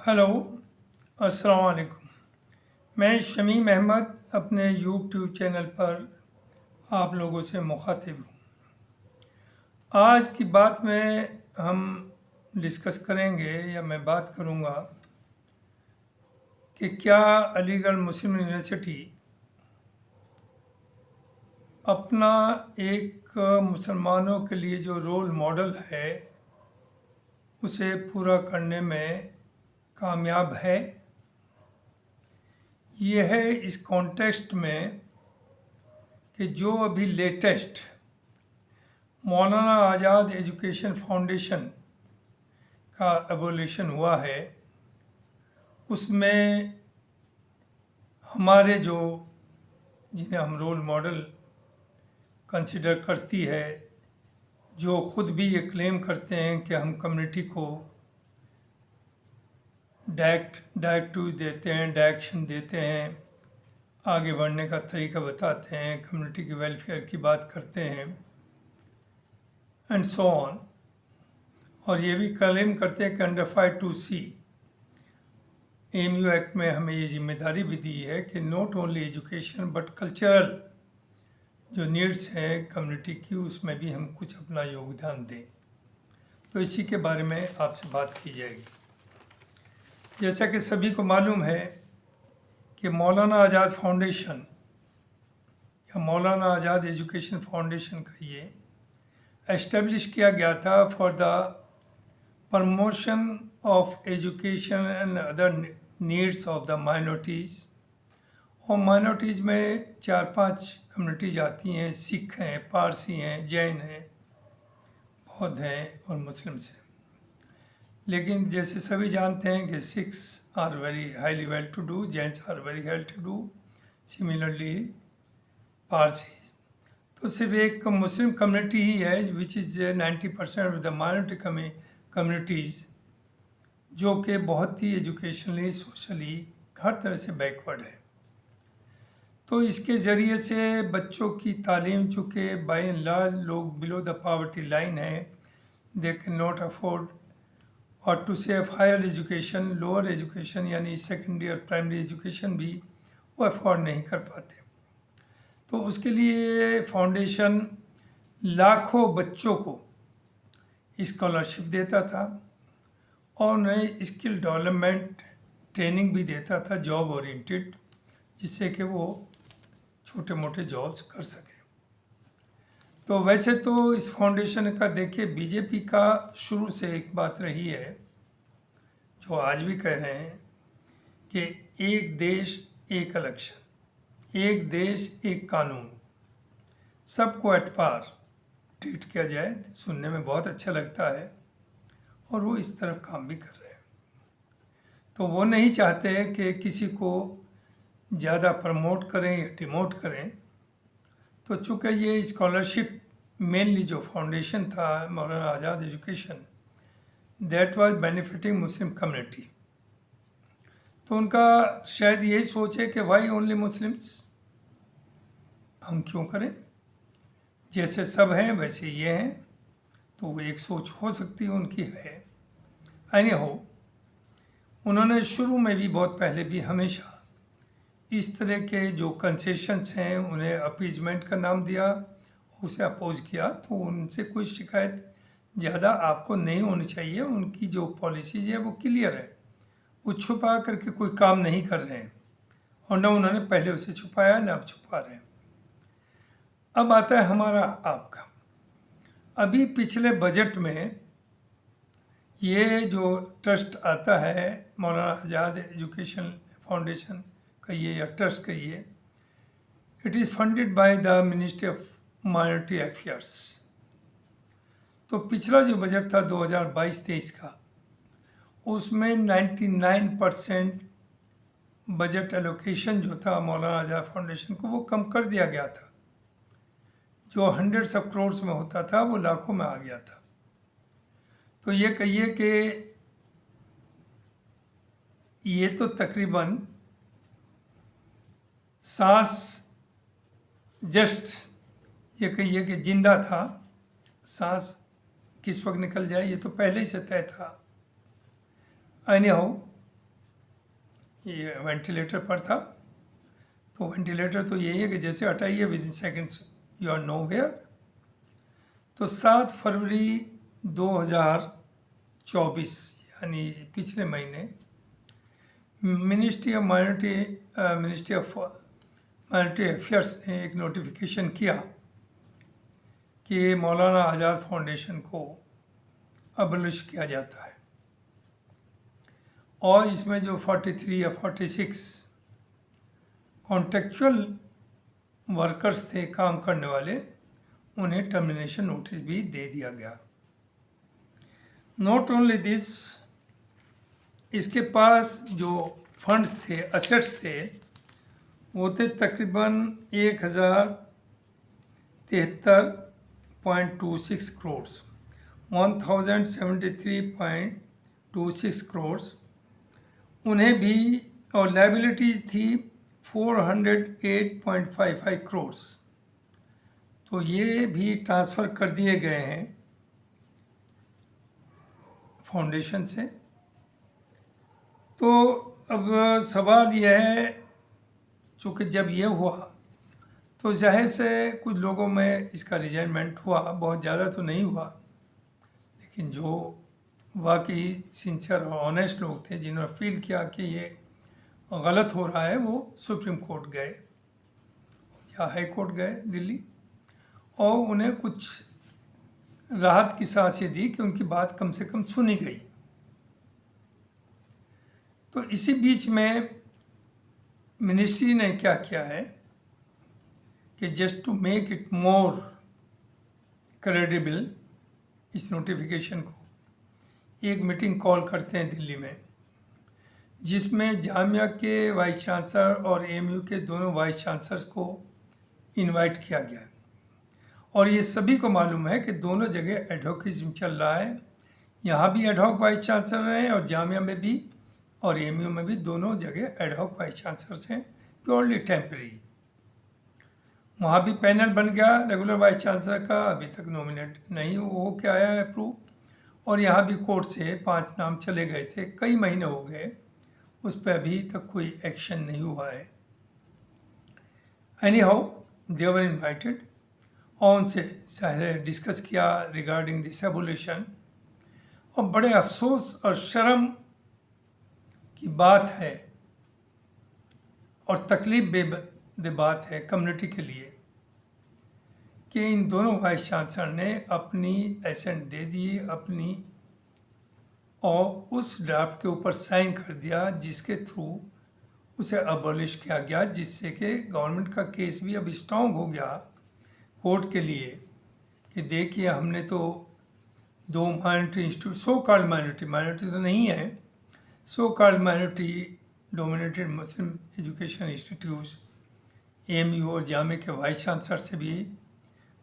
Hello, अस्सलाम वालेकुम। मैं शमीम अहमद अपने यूट्यूब चैनल पर आप लोगों से मुखातिब हूँ। आज की बात में हम डिस्कस करेंगे या मैं बात करूँगा कि क्या अलीगढ़ मुस्लिम यूनिवर्सिटी अपना एक मुसलमानों के लिए जो रोल मॉडल है उसे पूरा करने में कामयाब है। ये है इस कॉन्टेक्स्ट में कि जो अभी लेटेस्ट मौलाना आज़ाद एजुकेशन फाउंडेशन का एवोल्यूशन हुआ है, उसमें हमारे जो जिन्हें हम रोल मॉडल कंसिडर करती है, जो ख़ुद भी ये क्लेम करते हैं कि हम कम्युनिटी को डायरेक्टिव देते हैं, डायरेक्शन देते हैं, आगे बढ़ने का तरीका बताते हैं, कम्युनिटी के वेलफेयर की बात करते हैं एंड सो ऑन। और ये भी क्लेम करते हैं कि अंडर 5(2)(c) एमयू एक्ट में हमें ये जिम्मेदारी भी दी है कि not only education but cultural जो नीड्स हैं कम्युनिटी की, उसमें भी हम कुछ अपना योगदान दें। तो इसी के बारे में आपसे बात की जाएगी। जैसा कि सभी को मालूम है कि मौलाना आज़ाद फाउंडेशन या मौलाना आज़ाद एजुकेशन फाउंडेशन का ये एस्टेब्लिश किया गया था for the promotion of education and other needs of the minorities. और माइनॉरिटीज़ में 4-5 कम्युनिटीज आती हैं, सिख हैं, पारसी हैं, जैन हैं, बौद्ध हैं और मुस्लिम्स हैं। लेकिन जैसे सभी जानते हैं कि Sikhs are very highly well to do, Jains are very well to do, similarly Parsi. तो सिर्फ एक मुस्लिम कम्युनिटी ही है which is 90% of the minority communities जो कि बहुत ही एजुकेशनली, सोशली हर तरह से बैकवर्ड है। तो इसके ज़रिए से बच्चों की तालीम, चूँकि बाय एंड लार्ज लोग बिलो द पॉवर्टी लाइन है, दे कैन नॉट अफोर्ड और to save higher education, lower education यानी सेकेंडरी और प्राइमरी एजुकेशन भी वो अफोर्ड नहीं कर पाते। तो उसके लिए फाउंडेशन लाखों बच्चों को स्कॉलरशिप देता था और उन्हें स्किल डेवलपमेंट ट्रेनिंग भी देता था, जॉब ओरिएंटेड, जिससे कि वो छोटे मोटे जॉब्स कर सकें। तो वैसे तो इस फाउंडेशन का देखिए बीजेपी का शुरू से एक बात रही है जो आज भी कह रहे हैं कि एक देश एक इलेक्शन, एक देश एक कानून, सबको एट पार ट्रीट किया जाए। सुनने में बहुत अच्छा लगता है और वो इस तरफ काम भी कर रहे हैं। तो वो नहीं चाहते कि किसी को ज़्यादा प्रमोट करें या डिमोट करें। तो चूँकि ये स्कॉलरशिप मेनली जो फाउंडेशन था Maulana Azad education, that was benefiting Muslim community, तो उनका शायद यही सोच है कि वाई ओनली मुस्लिम्स, हम क्यों करें, जैसे सब हैं वैसे ये हैं। तो वो एक सोच हो सकती है उनकी है। एनी हो, उन्होंने शुरू में भी बहुत पहले भी हमेशा इस तरह के जो कंसेशंस हैं उन्हें अपीजमेंट का नाम दिया, उसे अपोज किया। तो उनसे कोई शिकायत ज़्यादा आपको नहीं होनी चाहिए। उनकी जो पॉलिसीज है वो क्लियर है, वो छुपा करके कोई काम नहीं कर रहे हैं और न उन्होंने पहले उसे छुपाया न अब छुपा रहे हैं। अब आता है हमारा आपका, अभी पिछले बजट में ये जो ट्रस्ट आता है मौलाना आज़ाद एजुकेशन फाउंडेशन का ये या ट्रस्ट कहिए, it is funded by the ministry of minority affairs. तो पिछला जो बजट था 2022-23 का, उसमें 99% बजट एलोकेशन जो था मौलाना आज़ाद फाउंडेशन को वो कम कर दिया गया था। जो हंड्रेड्स ऑफ करोड़ में होता था वो लाखों में आ गया था। तो ये कहिए कि ये तो तकरीबन सांस जस्ट ये कहिए कि जिंदा था, सांस किस वक्त निकल जाए ये तो पहले ही से तय था। एनी हाउ, ये वेंटिलेटर पर था। तो वेंटिलेटर तो यही है कि जैसे हटाइए within seconds you are nowhere. तो 7 फरवरी 2024 यानी पिछले महीने मिनिस्ट्री ऑफ माइनॉरिटी अफेयर्स ने एक नोटिफिकेशन किया कि मौलाना आज़ाद फाउंडेशन को अबलिश किया जाता है और इसमें जो 43 या 46 कॉन्ट्रेक्चुअल वर्कर्स थे, काम करने वाले, उन्हें टर्मिनेशन नोटिस भी दे दिया गया। नॉट ओनली दिस, इसके पास जो फंड्स थे, असेट्स थे, वो थे तकरीबन 1073.26 करोड़, 1073.26 करोड़ उन्हें भी, और लाइबिलिटीज़ थी 408.55 करोड़। तो ये भी ट्रांसफ़र कर दिए गए हैं फाउंडेशन से। तो अब सवाल यह है, चूँकि जब ये हुआ तो जाहिर से कुछ लोगों में इसका रिजेंटमेंट हुआ, बहुत ज़्यादा तो नहीं हुआ, लेकिन जो वाकई सिंसियर और ऑनेस्ट लोग थे जिन्होंने फील किया कि ये गलत हो रहा है, वो सुप्रीम कोर्ट गए या हाई कोर्ट गए दिल्ली, और उन्हें कुछ राहत की सांसें दी कि उनकी बात कम से कम सुनी गई। तो इसी बीच में मिनिस्ट्री ने क्या किया है कि just to make it more credible, इस नोटिफिकेशन को एक मीटिंग कॉल करते हैं दिल्ली में, जिसमें जामिया के वाइस चांसलर और एएमयू के दोनों वाइस चांसलर्स को इनवाइट किया गया है। और ये सभी को मालूम है कि दोनों जगह एडहोकिज्म चल रहा है। यहाँ भी एडहॉक वाइस चांसलर हैं और जामिया में भी और एएमयू में भी दोनों जगह एडहॉक वाइस चांसलर्स हैं, प्योरली टेम्परेरी। वहाँ भी पैनल बन गया रेगुलर वाइस चांसलर का, अभी तक नॉमिनेट नहीं हो के आया है अप्रूव। और यहाँ भी कोर्ट से 5 नाम चले गए थे, कई महीने हो गए, उस पर अभी तक कोई एक्शन नहीं हुआ है। Any how they were invited और उनसे ज़ाहिर डिस्कस किया रिगार्डिंग दिस एबोलिशन। और बड़े अफसोस और शर्म की बात है और तकलीफ बेद बात है कम्युनिटी के लिए कि इन दोनों वाइस चांसलर ने अपनी एसेंट दे दी अपनी, और उस ड्राफ्ट के ऊपर साइन कर दिया जिसके थ्रू उसे अबॉलिश किया गया, जिससे कि गवर्नमेंट का केस भी अब स्ट्रॉन्ग हो गया कोर्ट के लिए कि देखिए हमने तो 2 minority institute, so called minority तो नहीं है, सो कॉल्ड माइनॉरिटी डोमिनेटेड मुस्लिम एजुकेशन इंस्टीट्यूट्स एएमयू और जामिया के वाइस चांसलर से भी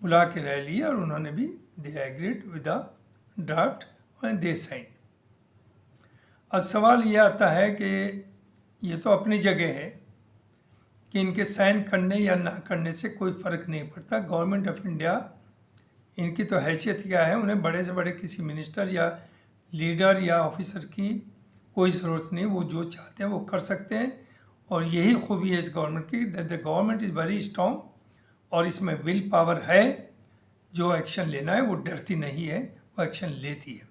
बुला के राय ली और उन्होंने भी they agreed with the draft और दे साइन। अब सवाल ये आता है कि ये तो अपनी जगह है कि इनके साइन करने या ना करने से कोई फ़र्क नहीं पड़ता। गवर्नमेंट ऑफ इंडिया, इनकी तो हैसियत क्या है, उन्हें बड़े से बड़े किसी मिनिस्टर या लीडर या ऑफिसर की कोई ज़रूरत नहीं, वो जो चाहते हैं वो कर सकते हैं। और यही खूबी है इस गवर्नमेंट की, that the government is very strong और इसमें विल पावर है। जो एक्शन लेना है वो डरती नहीं है, वो एक्शन लेती है।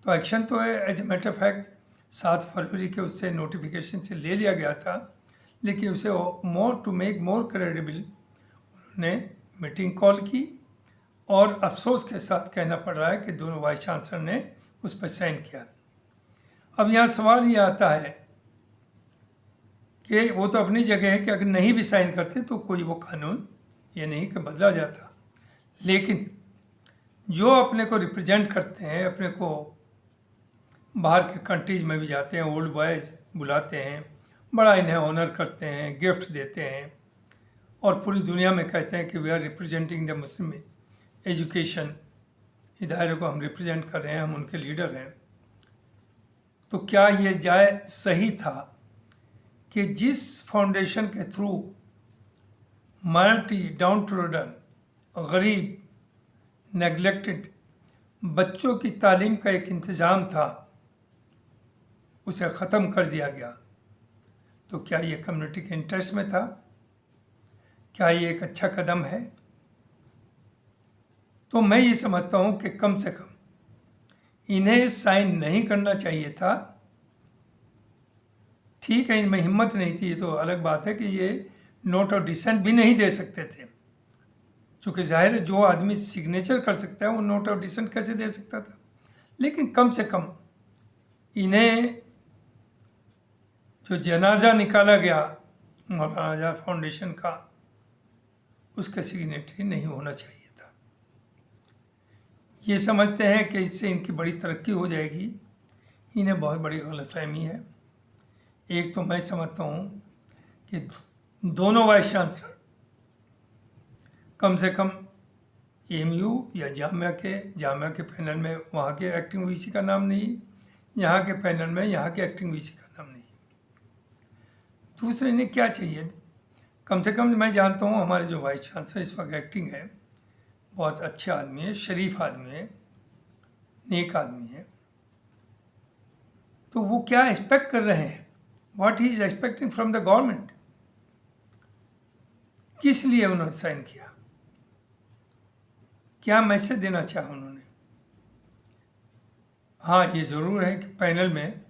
तो एक्शन तो है, as a matter of fact 7 फरवरी के उससे नोटिफिकेशन से ले लिया गया था, लेकिन उसे टू मेक मोर क्रेडिबल उन्होंने मीटिंग कॉल की और अफसोस के साथ कहना पड़ रहा है कि दोनों वाइस चांसलर ने उस पर साइन किया। अब यहाँ सवाल ये आता है कि वो तो अपनी जगह है कि अगर नहीं भी साइन करते तो कोई वो कानून ये नहीं कि बदला जाता, लेकिन जो अपने को रिप्रेजेंट करते हैं, अपने को बाहर के कंट्रीज़ में भी जाते हैं, ओल्ड बॉयज़ बुलाते हैं, बड़ा इन्हें ऑनर करते हैं, गिफ्ट देते हैं और पूरी दुनिया में कहते हैं कि we are representing the Muslim education, इदारे को हम रिप्रेजेंट कर रहे हैं, हम उनके लीडर हैं। तो क्या ये सही था कि जिस फाउंडेशन के थ्रू माइनॉरिटी, डाउन टूडन, गरीब, नेगलेक्टेड बच्चों की तालीम का एक इंतज़ाम था, उसे ख़त्म कर दिया गया तो क्या ये कम्युनिटी के इंटरेस्ट में था? क्या ये एक अच्छा कदम है? तो मैं ये समझता हूँ कि कम से कम इन्हें साइन नहीं करना चाहिए था। ठीक है, इनमें हिम्मत नहीं थी, ये तो अलग बात है कि ये नोट ऑफ डिसेंट भी नहीं दे सकते थे, क्योंकि जाहिर है जो आदमी सिग्नेचर कर सकता है वो नोट ऑफ डिसेंट कैसे दे सकता था। लेकिन कम से कम इन्हें जो जनाजा निकाला गया मौलाना आज़ाद फाउंडेशन का, उसका सिग्नेटरी नहीं होना चाहिए था। ये समझते हैं कि इससे इनकी बड़ी तरक्की हो जाएगी, इन्हें बहुत बड़ी गलतफहमी है। एक तो मैं समझता हूँ कि दोनों वाइस चांसलर कम से कम एएमयू या जामिया के पैनल में वहाँ के एक्टिंग वीसी का नाम नहीं, यहाँ के पैनल में यहाँ के एक्टिंग वीसी का नाम नहीं। दूसरे इन्हें क्या चाहिए? कम से कम मैं जानता हूँ हमारे जो वाइस चांसलर इस वक्त एक्टिंग है, बहुत अच्छे आदमी है, शरीफ आदमी है, नेक आदमी है। तो वो क्या एक्सपेक्ट कर रहे हैं? What he is expecting from the government? किस लिए उन्होंने साइन किया? क्या मैसेज देना चाहा उन्होंने? हाँ, ये ज़रूर है कि पैनल में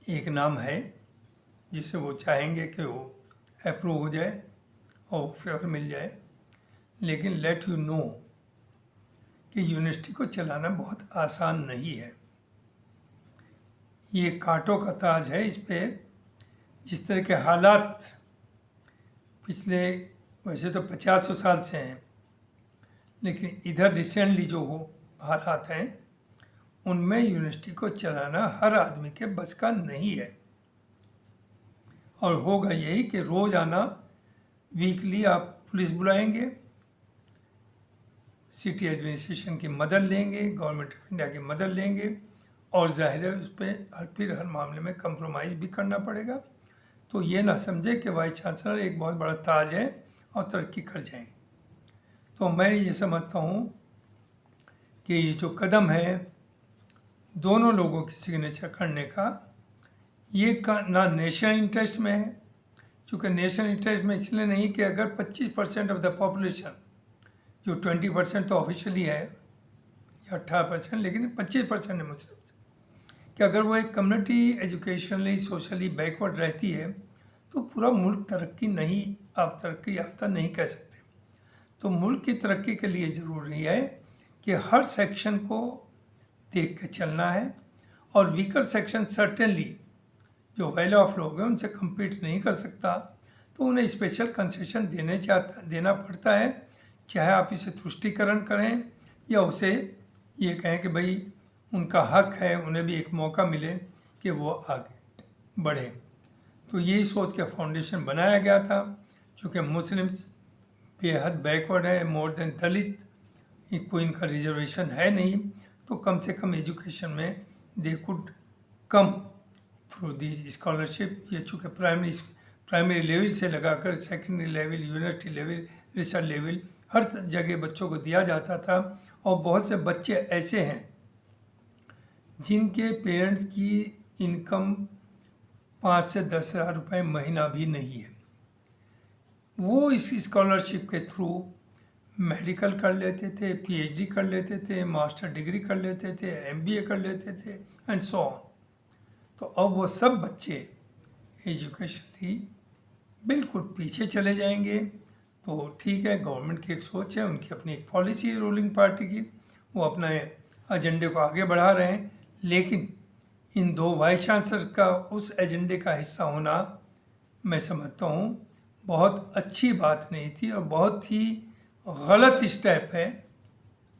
एक नाम है जिसे वो चाहेंगे कि वो अप्रूव हो जाए और फेवर मिल जाए। लेकिन लेट यू नो कि यूनिवर्सिटी को चलाना बहुत आसान नहीं है। ये कांटों का ताज है। इस पे जिस तरह के हालात पिछले वैसे तो 50 साल से हैं, लेकिन इधर रिसेंटली जो हालात हैं उनमें यूनिवर्सिटी को चलाना हर आदमी के बस का नहीं है। और होगा यही कि रोज़ाना वीकली आप पुलिस बुलाएंगे, सिटी एडमिनिस्ट्रेशन की मदद लेंगे, गवर्नमेंट ऑफ इंडिया की मदद लेंगे, और जाहिर है उस पर फिर हर मामले में कंप्रोमाइज़ भी करना पड़ेगा। तो ये ना समझे कि वाइस चांसलर एक बहुत बड़ा ताज है और तरक्की कर जाएंगे। तो मैं ये समझता हूँ कि ये जो कदम है दोनों लोगों की सिग्नेचर करने का, ये ना नेशनल इंटरेस्ट में है, चूँकि नेशनल इंटरेस्ट में इसलिए नहीं कि अगर 25% ऑफ द पॉपुलेशन, जो 20% तो ऑफिशियली है या 18%, लेकिन 25% है मुस्लिम, कि अगर वो एक कम्युनिटी एजुकेशनली सोशली बैकवर्ड रहती है तो पूरा मुल्क तरक्की याफ्ता नहीं कह सकते। तो मुल्क की तरक्की के लिए ज़रूरी है कि हर सेक्शन को देख के चलना है, और वीकर सेक्शन सर्टेनली जो वेल ऑफ लोग हैं उनसे compete नहीं कर सकता, तो उन्हें स्पेशल कंसेशन देना पड़ता है, चाहे आप इसे तुष्टीकरण करें या उसे ये कहें कि भाई उनका हक है, उन्हें भी एक मौका मिले कि वो आगे बढ़े। तो यही सोच के फाउंडेशन बनाया गया था। चूँकि मुस्लिम्स बेहद बैकवर्ड है, मोर देन दलित, कोई इनका रिजर्वेशन है नहीं, तो कम से कम एजुकेशन में they could come through the scholarship. ये चूँकि प्राइमरी लेवल से लगाकर secondary level, university level, research level, हर जगह बच्चों को दिया जाता था। और बहुत से बच्चे ऐसे हैं जिनके पेरेंट्स की इनकम 5 से 10 हज़ार रुपये महीना भी नहीं है, वो इस स्कॉलरशिप के थ्रू मेडिकल कर लेते थे, पीएचडी कर लेते थे, मास्टर डिग्री कर लेते थे, एमबीए कर लेते थे एंड सो ऑन। तो अब वो सब बच्चे एजुकेशनली बिल्कुल पीछे चले जाएंगे। तो ठीक है, गवर्नमेंट की एक सोच है, उनकी अपनी एक पॉलिसी है रूलिंग पार्टी की, वो अपने एजेंडे को आगे बढ़ा रहे हैं। लेकिन इन दो वाइस चांसलर का उस एजेंडे का हिस्सा होना मैं समझता हूँ बहुत अच्छी बात नहीं थी और बहुत ही गलत स्टेप है।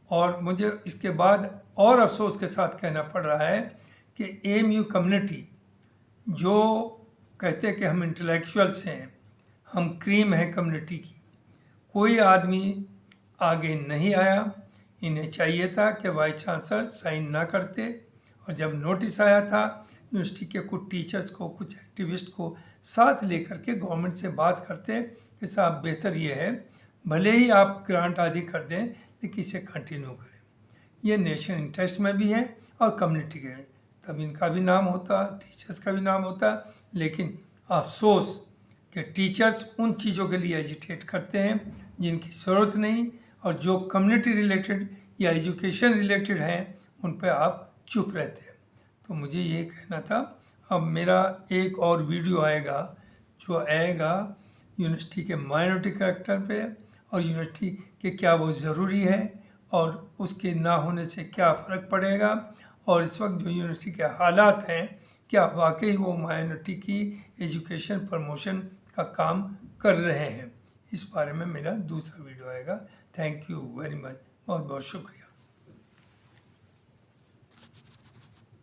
और मुझे इसके बाद और अफसोस के साथ कहना पड़ रहा है कि एएमयू कम्युनिटी जो कहते हैं कि हम इंटेलेक्चुअल्स हैं, हम क्रीम हैं कम्युनिटी की, कोई आदमी आगे नहीं आया। इन्हें चाहिए था कि वाइस चांसलर साइन ना करते, और जब नोटिस आया था यूनिवर्सिटी के कुछ टीचर्स को, कुछ एक्टिविस्ट को साथ लेकर के गवर्नमेंट से बात करते कि साहब बेहतर ये है, भले ही आप ग्रांट आदि कर दें लेकिन इसे कंटिन्यू करें, ये नेशनल इंटरेस्ट में भी है और कम्युनिटी के तब इनका भी नाम होता, टीचर्स का भी नाम होता। लेकिन अफसोस कि टीचर्स उन चीज़ों के लिए एजिटेट करते हैं जिनकी ज़रूरत नहीं, और जो कम्युनिटी रिलेटेड या एजुकेशन रिलेटेड हैं उन पर आप चुप रहते हैं। तो मुझे ये कहना था। अब मेरा एक और वीडियो आएगा जो आएगा यूनिवर्सिटी के माइनॉरिटी कैरेक्टर पे, और यूनिवर्सिटी के क्या वो ज़रूरी है और उसके ना होने से क्या फ़र्क पड़ेगा, और इस वक्त जो यूनिवर्सिटी के हालात हैं क्या वाकई वो माइनॉरिटी की एजुकेशन प्रमोशन का काम कर रहे हैं। इस बारे में मेरा दूसरा वीडियो आएगा। थैंक यू वेरी मच, बहुत बहुत शुक्रिया।